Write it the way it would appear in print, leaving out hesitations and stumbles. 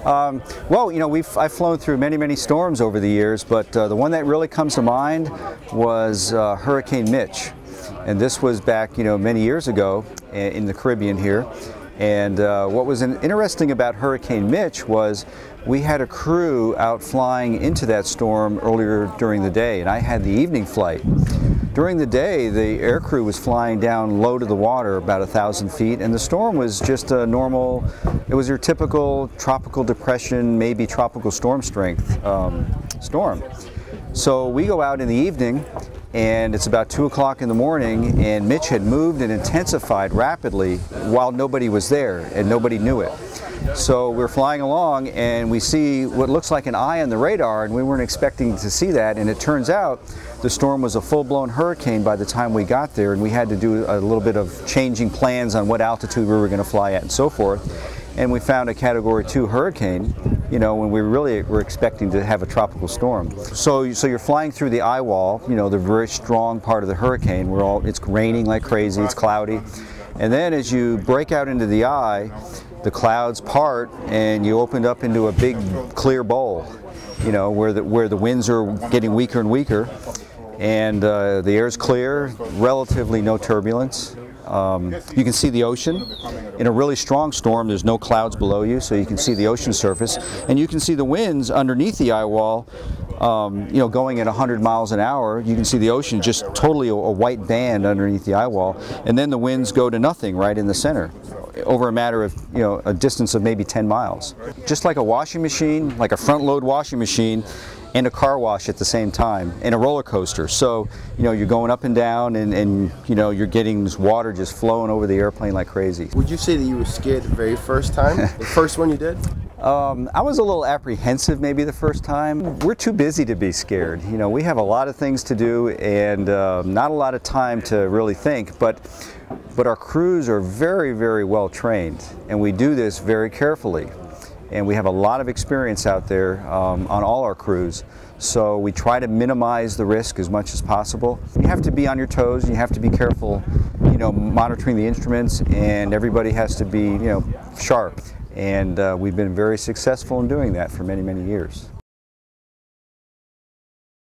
Well, you know, I've flown through many storms over the years, but the one that really comes to mind was Hurricane Mitch. And this was back, you know, many years ago in the Caribbean here. And what was interesting about Hurricane Mitch was we had a crew out flying into that storm earlier during the day, and I had the evening flight. During the day, the air crew was flying down low to the water, about 1,000 feet, and the storm was just a normal, it was your typical tropical depression, maybe tropical storm strength storm. So we go out in the evening, and it's about 2 o'clock in the morning, and Mitch had moved and intensified rapidly while nobody was there and nobody knew it. So we're flying along and we see what looks like an eye on the radar, and we weren't expecting to see that, and it turns out the storm was a full-blown hurricane by the time we got there, and we had to do a little bit of changing plans on what altitude we were going to fly at and so forth. And we found a Category 2 hurricane, you know, when we really were expecting to have a tropical storm. So you're flying through the eye wall, you know, the very strong part of the hurricane. It's raining like crazy, it's cloudy. And then as you break out into the eye, the clouds part and you open up into a big clear bowl, you know, where the winds are getting weaker and weaker. And the air's clear, relatively no turbulence. You can see the ocean. In a really strong storm, there's no clouds below you, so you can see the ocean surface. And you can see the winds underneath the eye wall, you know, going at 100 miles an hour. You can see the ocean just totally a white band underneath the eye wall. And then the winds go to nothing right in the center, over a matter of, you know, a distance of maybe 10 miles. Just like a washing machine, like a front-load washing machine, and a car wash at the same time, and a roller coaster. So, you know, you're going up and down, and you know, you're getting this water just flowing over the airplane like crazy. Would you say that you were scared the very first time? The first one you did? I was a little apprehensive maybe the first time. We're too busy to be scared. You know, we have a lot of things to do and not a lot of time to really think, but our crews are very well trained, and we do this very carefully. And we have a lot of experience out there on all our crews. So we try to minimize the risk as much as possible. You have to be on your toes, and you have to be careful, you know, monitoring the instruments, and everybody has to be, you know, sharp. And we've been very successful in doing that for many years.